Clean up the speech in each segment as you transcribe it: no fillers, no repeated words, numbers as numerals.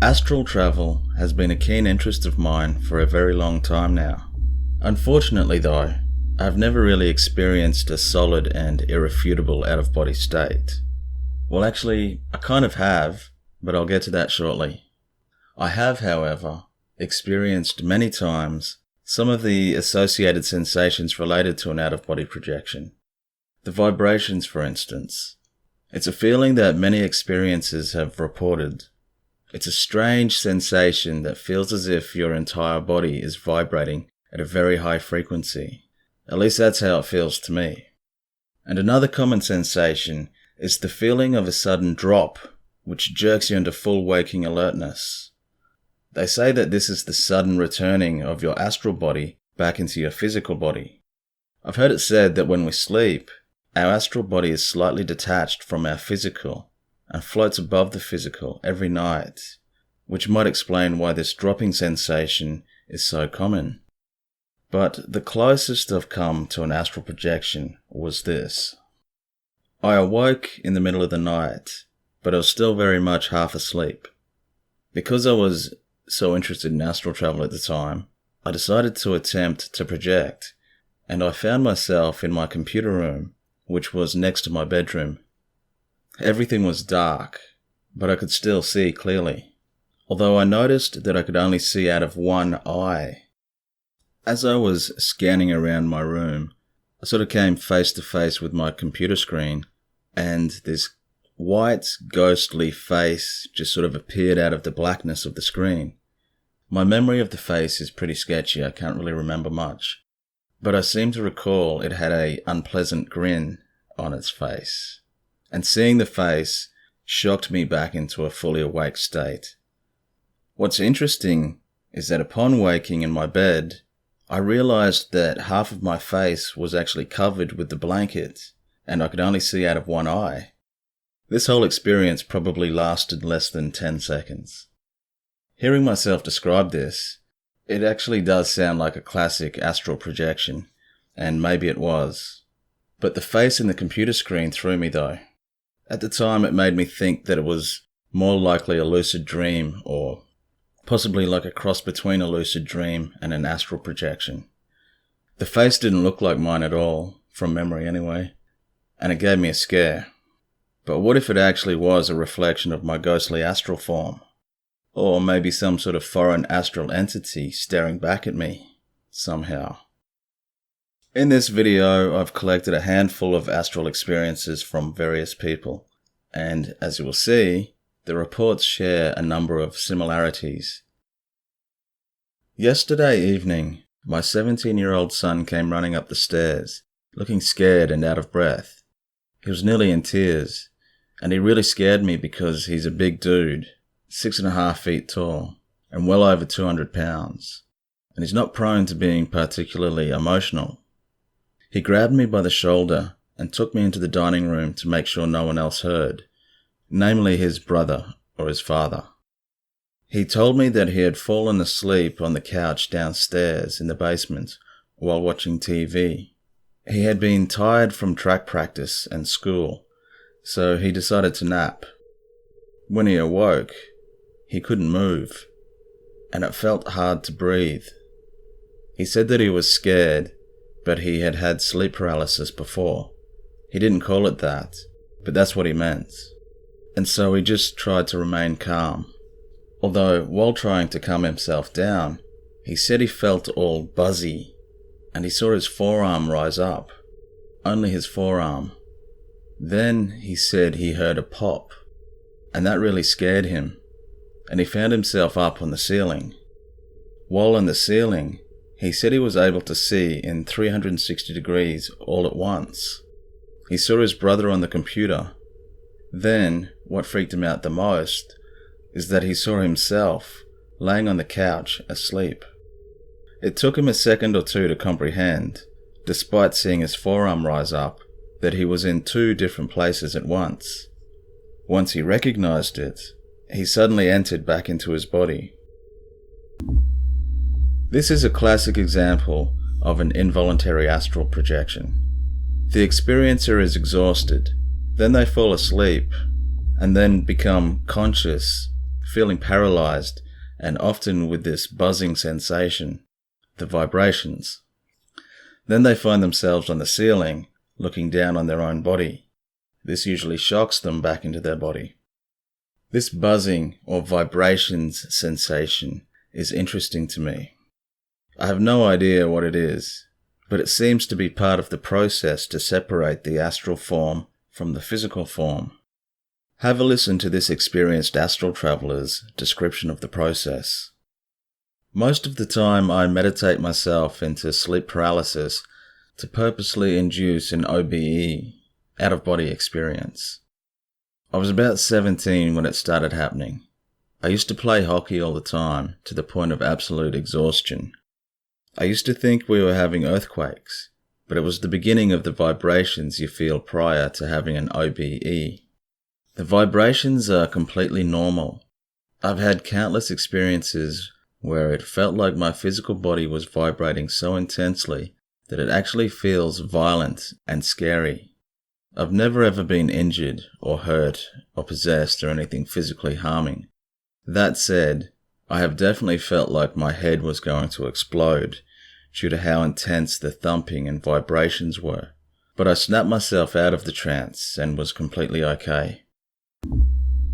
Astral travel has been a keen interest of mine for a very long time now. Unfortunately though, I've never really experienced a solid and irrefutable out-of-body state. Well, actually, I kind of have, but I'll get to that shortly. I have, however, experienced many times some of the associated sensations related to an out-of-body projection. The vibrations, for instance. It's a feeling that many experiencers have reported. It's a strange sensation that feels as if your entire body is vibrating at a very high frequency. At least that's how it feels to me. And another common sensation is the feeling of a sudden drop, which jerks you into full waking alertness. They say that this is the sudden returning of your astral body back into your physical body. I've heard it said that when we sleep, our astral body is slightly detached from our physical and floats above the physical every night, which might explain why this dropping sensation is so common. But the closest I've come to an astral projection was this. I awoke in the middle of the night, but I was still very much half asleep. Because I was so interested in astral travel at the time, I decided to attempt to project, and I found myself in my computer room, which was next to my bedroom. Everything was dark, but I could still see clearly, although I noticed that I could only see out of one eye. As I was scanning around my room, I sort of came face to face with my computer screen, and this white, ghostly face just sort of appeared out of the blackness of the screen. My memory of the face is pretty sketchy, I can't really remember much, but I seem to recall it had an unpleasant grin on its face. And seeing the face shocked me back into a fully awake state. What's interesting is that upon waking in my bed, I realized that half of my face was actually covered with the blanket, and I could only see out of one eye. This whole experience probably lasted less than 10 seconds. Hearing myself describe this, it actually does sound like a classic astral projection, and maybe it was. But the face in the computer screen threw me though. At the time, it made me think that it was more likely a lucid dream, or possibly like a cross between a lucid dream and an astral projection. The face didn't look like mine at all, from memory anyway, and it gave me a scare. But what if it actually was a reflection of my ghostly astral form? Or maybe some sort of foreign astral entity staring back at me, somehow. In this video, I've collected a handful of astral experiences from various people, and as you will see, the reports share a number of similarities. Yesterday evening, my 17-year-old son came running up the stairs, looking scared and out of breath. He was nearly in tears, and he really scared me because he's a big dude, 6.5 feet tall, and well over 200 pounds, and he's not prone to being particularly emotional. He grabbed me by the shoulder and took me into the dining room to make sure no one else heard, namely his brother or his father. He told me that he had fallen asleep on the couch downstairs in the basement while watching TV. He had been tired from track practice and school, so he decided to nap. When he awoke, he couldn't move, and it felt hard to breathe. He said that he was scared, but he had had sleep paralysis before. He didn't call it that, but that's what he meant. And so he just tried to remain calm. Although, while trying to calm himself down, he said he felt all buzzy, and he saw his forearm rise up. Only his forearm. Then he said he heard a pop, and that really scared him, and he found himself up on the ceiling. While on the ceiling, he said he was able to see in 360 degrees all at once. He saw his brother on the computer. Then, what freaked him out the most is that he saw himself laying on the couch asleep. It took him a second or two to comprehend, despite seeing his forearm rise up, that he was in 2 different places at once. Once he recognized it, he suddenly entered back into his body. This is a classic example of an involuntary astral projection. The experiencer is exhausted, then they fall asleep, and then become conscious feeling paralyzed, and often with this buzzing sensation, the vibrations. Then they find themselves on the ceiling, looking down on their own body. This usually shocks them back into their body. This buzzing or vibrations sensation is interesting to me. I have no idea what it is, but it seems to be part of the process to separate the astral form from the physical form. Have a listen to this experienced astral traveler's description of the process. Most of the time I meditate myself into sleep paralysis to purposely induce an OBE, out-of-body experience. I was about 17 when it started happening. I used to play hockey all the time, to the point of absolute exhaustion. I used to think we were having earthquakes, but it was the beginning of the vibrations you feel prior to having an OBE. The vibrations are completely normal. I've had countless experiences where it felt like my physical body was vibrating so intensely that it actually feels violent and scary. I've never ever been injured or hurt or possessed or anything physically harming. That said, I have definitely felt like my head was going to explode due to how intense the thumping and vibrations were, but I snapped myself out of the trance and was completely okay.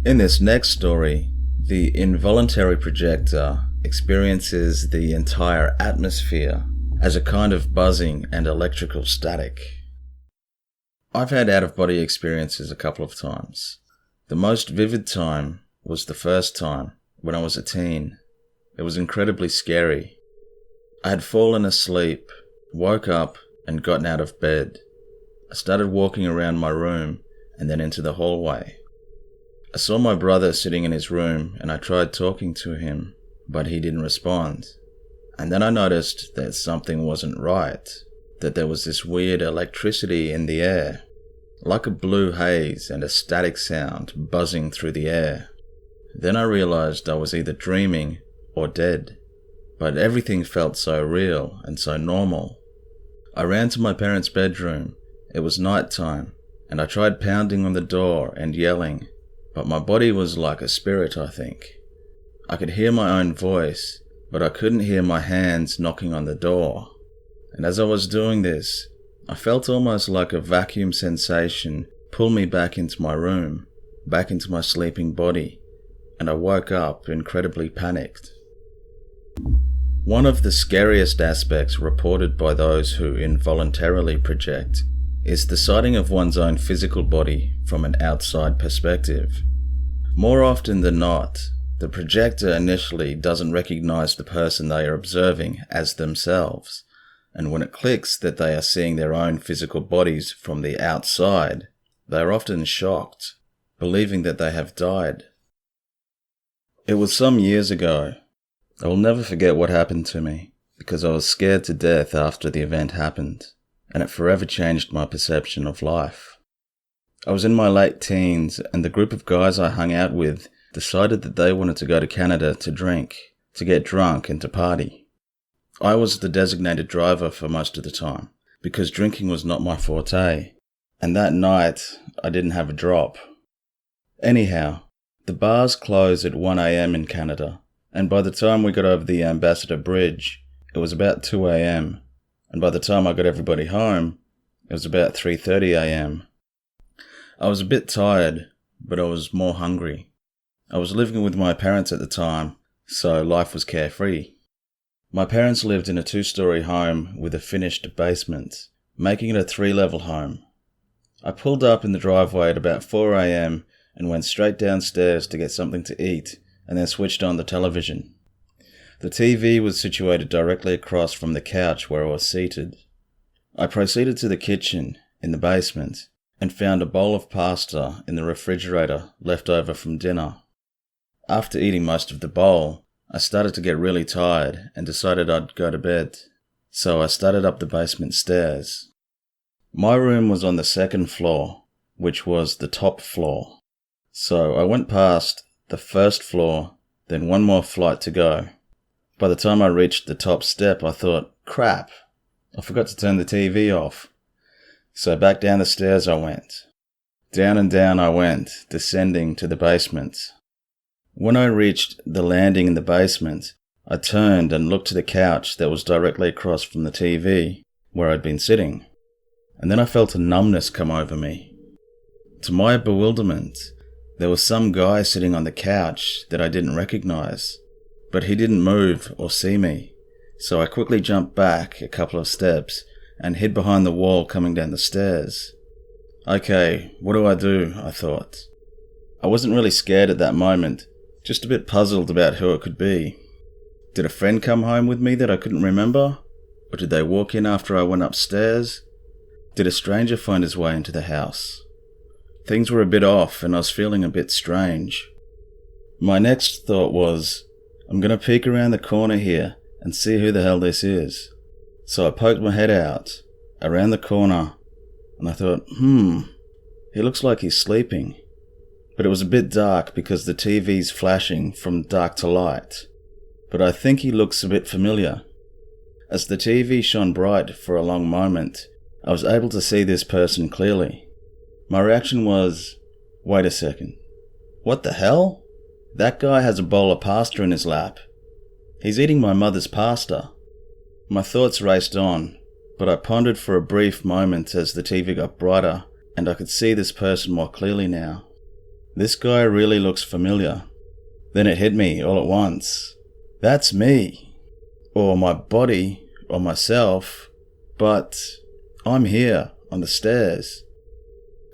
In this next story, the involuntary projector experiences the entire atmosphere as a kind of buzzing and electrical static. I've had out-of-body experiences a couple of times. The most vivid time was the first time, when I was a teen. It was incredibly scary. I had fallen asleep, woke up, and gotten out of bed. I started walking around my room and then into the hallway. I saw my brother sitting in his room and I tried talking to him, but he didn't respond. And then I noticed that something wasn't right, that there was this weird electricity in the air, like a blue haze and a static sound buzzing through the air. Then I realized I was either dreaming or dead, but everything felt so real and so normal. I ran to my parents' bedroom. It was night time, and I tried pounding on the door and yelling, but my body was like a spirit, I think. I could hear my own voice, but I couldn't hear my hands knocking on the door. And as I was doing this, I felt almost like a vacuum sensation pull me back into my room, back into my sleeping body, and I woke up incredibly panicked. One of the scariest aspects reported by those who involuntarily project is the sighting of one's own physical body from an outside perspective. More often than not, the projector initially doesn't recognize the person they are observing as themselves, and when it clicks that they are seeing their own physical bodies from the outside, they are often shocked, believing that they have died. It was some years ago. I will never forget what happened to me, because I was scared to death after the event happened, and it forever changed my perception of life. I was in my late teens, and the group of guys I hung out with decided that they wanted to go to Canada to drink, to get drunk and to party. I was the designated driver for most of the time, because drinking was not my forte, and that night I didn't have a drop. Anyhow, the bars close at 1 a.m. in Canada, and by the time we got over the Ambassador Bridge, it was about 2 a.m, and by the time I got everybody home, it was about 3:30 a.m. I was a bit tired, but I was more hungry. I was living with my parents at the time, so life was carefree. My parents lived in a 2-story home with a finished basement, making it a 3-level home. I pulled up in the driveway at about 4 a.m. and went straight downstairs to get something to eat, and then switched on the television. The TV was situated directly across from the couch where I was seated. I proceeded to the kitchen, in the basement, and found a bowl of pasta in the refrigerator left over from dinner. After eating most of the bowl, I started to get really tired and decided I'd go to bed, so I started up the basement stairs. My room was on the 2nd floor, which was the top floor, so I went past the 1st floor, then one more flight to go. By the time I reached the top step, I thought, crap, I forgot to turn the TV off. So back down the stairs I went. Down and down I went, descending to the basement. When I reached the landing in the basement, I turned and looked to the couch that was directly across from the TV where I'd been sitting, and then I felt a numbness come over me. To my bewilderment, there was some guy sitting on the couch that I didn't recognize, but he didn't move or see me, so I quickly jumped back a couple of steps and hid behind the wall coming down the stairs. Okay, what do I do? I thought. I wasn't really scared at that moment, just a bit puzzled about who it could be. Did a friend come home with me that I couldn't remember? Or did they walk in after I went upstairs? Did a stranger find his way into the house? Things were a bit off and I was feeling a bit strange. My next thought was, I'm going to peek around the corner here and see who the hell this is. So I poked my head out, around the corner, and I thought, he looks like he's sleeping. But it was a bit dark because the TV's flashing from dark to light. But I think he looks a bit familiar. As the TV shone bright for a long moment, I was able to see this person clearly. My reaction was, wait a second. What the hell? That guy has a bowl of pasta in his lap. He's eating my mother's pasta. My thoughts raced on, but I pondered for a brief moment as the TV got brighter and I could see this person more clearly now. This guy really looks familiar. Then it hit me all at once. That's me. Or my body, or myself, but I'm here on the stairs.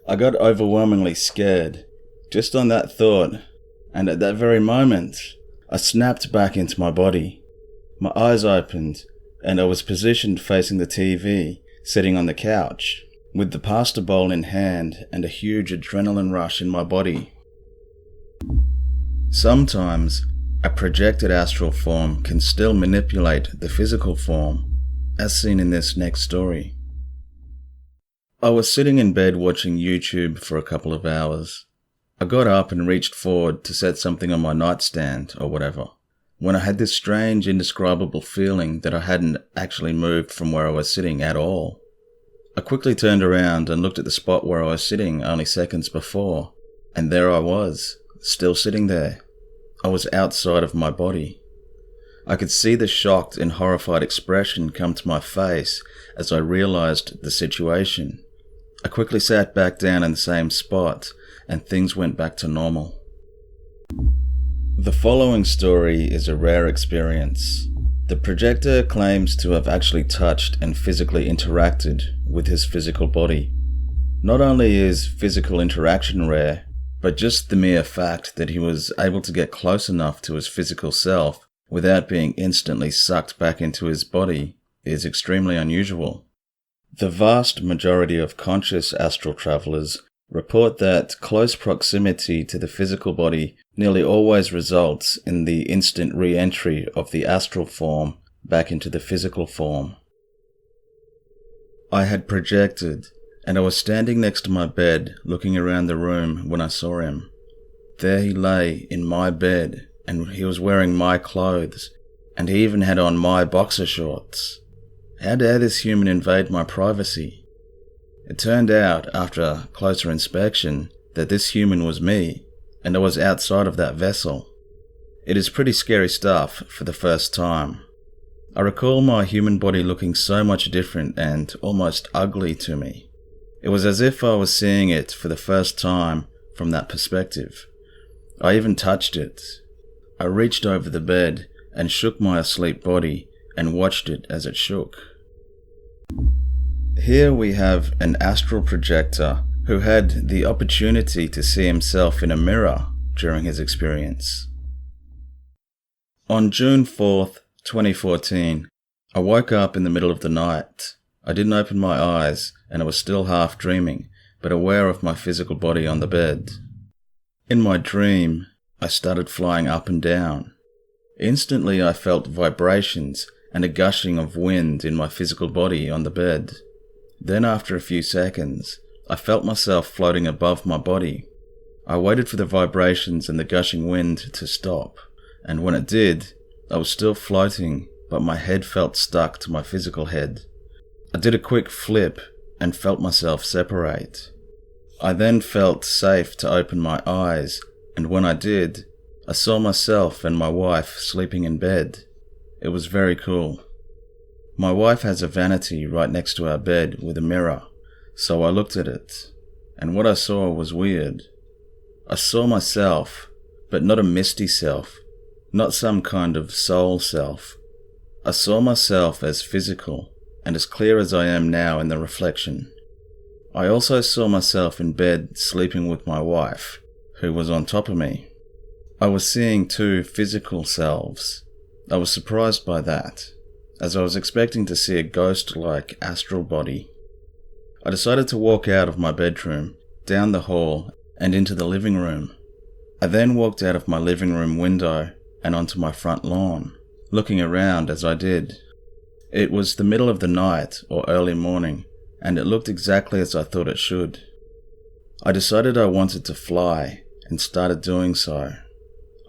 I got overwhelmingly scared just on that thought, and at that very moment, I snapped back into my body. My eyes opened, and I was positioned facing the TV, sitting on the couch, with the pasta bowl in hand and a huge adrenaline rush in my body. Sometimes, a projected astral form can still manipulate the physical form, as seen in this next story. I was sitting in bed watching YouTube for a couple of hours. I got up and reached forward to set something on my nightstand or whatever, when I had this strange, indescribable feeling that I hadn't actually moved from where I was sitting at all. I quickly turned around and looked at the spot where I was sitting only seconds before, and there I was, still sitting there. I was outside of my body. I could see the shocked and horrified expression come to my face as I realized the situation. I quickly sat back down in the same spot, and things went back to normal. The following story is a rare experience. The projector claims to have actually touched and physically interacted with his physical body. Not only is physical interaction rare, but just the mere fact that he was able to get close enough to his physical self without being instantly sucked back into his body is extremely unusual. The vast majority of conscious astral travelers report that close proximity to the physical body nearly always results in the instant re-entry of the astral form back into the physical form. I had projected, and I was standing next to my bed looking around the room when I saw him. There he lay in my bed, and he was wearing my clothes, and he even had on my boxer shorts. How dare this human invade my privacy? It turned out, after closer inspection, that this human was me, and I was outside of that vessel. It is pretty scary stuff for the first time. I recall my human body looking so much different and almost ugly to me. It was as if I was seeing it for the first time from that perspective. I even touched it. I reached over the bed and shook my asleep body and watched it as it shook. Here we have an astral projector who had the opportunity to see himself in a mirror during his experience. On June 4th, 2014, I woke up in the middle of the night. I didn't open my eyes and I was still half dreaming, but aware of my physical body on the bed. In my dream, I started flying up and down. Instantly I felt vibrations and a gushing of wind in my physical body on the bed. Then after a few seconds, I felt myself floating above my body. I waited for the vibrations and the gushing wind to stop, and when it did, I was still floating, but my head felt stuck to my physical head. I did a quick flip and felt myself separate. I then felt safe to open my eyes, and when I did, I saw myself and my wife sleeping in bed. It was very cool. My wife has a vanity right next to our bed with a mirror, so I looked at it, and what I saw was weird. I saw myself, but not a misty self, not some kind of soul self. I saw myself as physical and as clear as I am now in the reflection. I also saw myself in bed sleeping with my wife, who was on top of me. I was seeing two physical selves. I was surprised by that, as I was expecting to see a ghost-like astral body. I decided to walk out of my bedroom, down the hall, and into the living room. I then walked out of my living room window and onto my front lawn, looking around as I did. It was the middle of the night or early morning, and it looked exactly as I thought it should. I decided I wanted to fly and started doing so.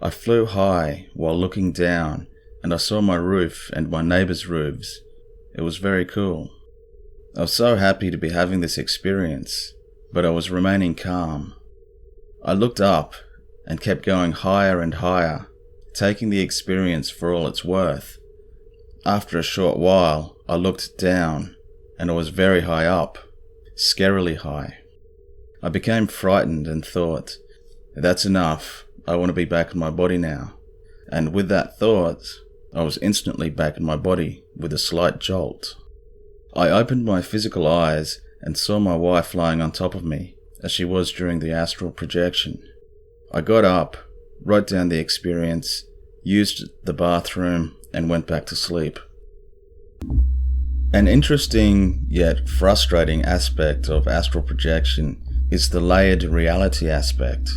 I flew high while looking down, and I saw my roof and my neighbors' roofs. It was very cool. I was so happy to be having this experience, but I was remaining calm. I looked up and kept going higher and higher, taking the experience for all it's worth. After a short while, I looked down, and I was very high up, scarily high. I became frightened and thought, that's enough, I want to be back in my body now. And with that thought, I was instantly back in my body with a slight jolt. I opened my physical eyes and saw my wife lying on top of me, as she was during the astral projection. I got up, wrote down the experience, used the bathroom, and went back to sleep. An interesting yet frustrating aspect of astral projection is the layered reality aspect.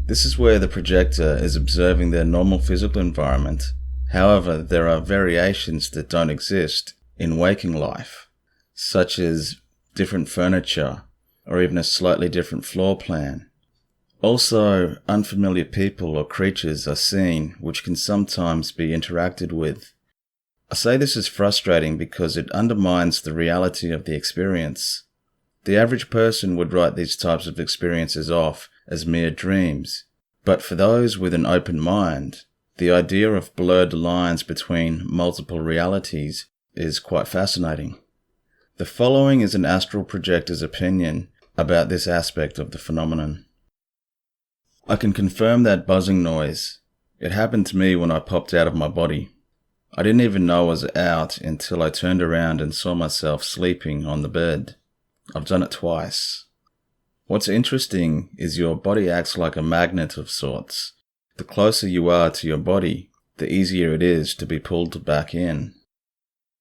This is where the projector is observing their normal physical environment. However, there are variations that don't exist in waking life, such as different furniture or even a slightly different floor plan. Also, unfamiliar people or creatures are seen which can sometimes be interacted with. I say this is frustrating because it undermines the reality of the experience. The average person would write these types of experiences off as mere dreams, but for those with an open mind, the idea of blurred lines between multiple realities is quite fascinating. The following is an astral projector's opinion about this aspect of the phenomenon. I can confirm that buzzing noise. It happened to me when I popped out of my body. I didn't even know I was out until I turned around and saw myself sleeping on the bed. I've done it twice. What's interesting is your body acts like a magnet of sorts. The closer you are to your body, the easier it is to be pulled back in.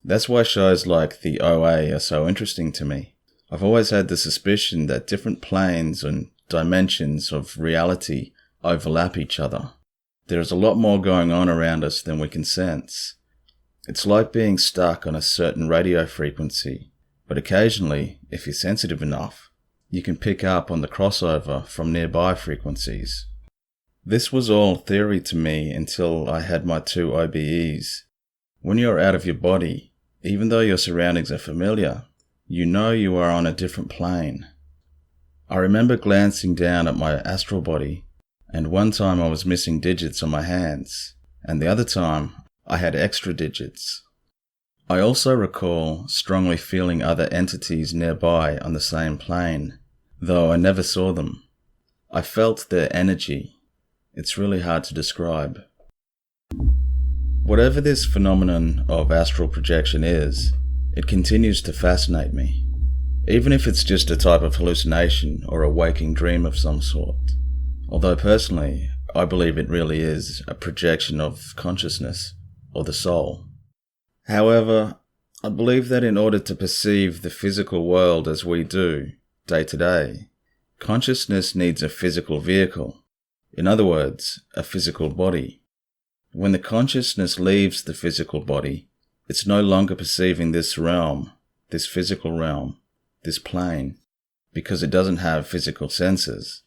That's why shows like the OA are so interesting to me. I've always had the suspicion that different planes and dimensions of reality overlap each other. There is a lot more going on around us than we can sense. It's like being stuck on a certain radio frequency, but occasionally, if you're sensitive enough, you can pick up on the crossover from nearby frequencies. This was all theory to me until I had my 2 OBEs. When you're out of your body, even though your surroundings are familiar, you know you are on a different plane. I remember glancing down at my astral body, and one time I was missing digits on my hands, and the other time I had extra digits. I also recall strongly feeling other entities nearby on the same plane, though I never saw them. I felt their energy. It's really hard to describe. Whatever this phenomenon of astral projection is, it continues to fascinate me, even if it's just a type of hallucination or a waking dream of some sort. Although personally, I believe it really is a projection of consciousness or the soul. However, I believe that in order to perceive the physical world as we do, day to day, consciousness needs a physical vehicle. In other words, a physical body. When the consciousness leaves the physical body, it's no longer perceiving this realm, this physical realm, this plane, because it doesn't have physical senses.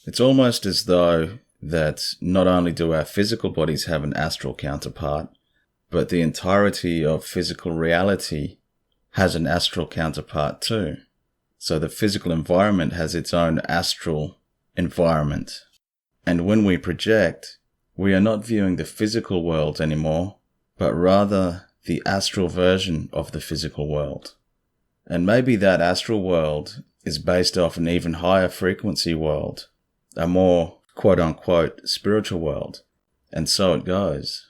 It's almost as though that not only do our physical bodies have an astral counterpart, but the entirety of physical reality has an astral counterpart too. So the physical environment has its own astral environment. And when we project, We are not viewing the physical world anymore, but rather the astral version of the physical world. And maybe that astral world is based off an even higher frequency world, a more quote-unquote spiritual world, and so it goes.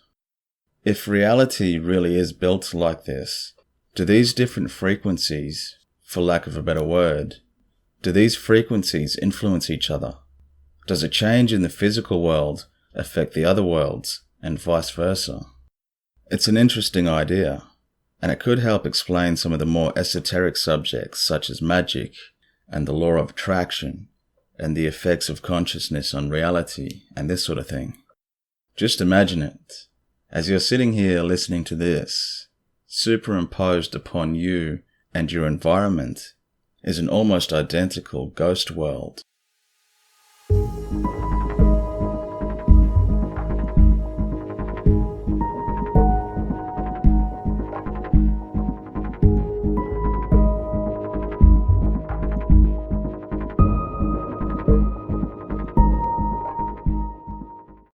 If reality really is built like this, do these different frequencies, for lack of a better word, do these frequencies influence each other? Does a change in the physical world affect the other worlds, and vice versa? It's an interesting idea, and it could help explain some of the more esoteric subjects such as magic and the law of attraction and the effects of consciousness on reality and this sort of thing. Just imagine it. As you're sitting here listening to this, superimposed upon you and your environment is an almost identical ghost world.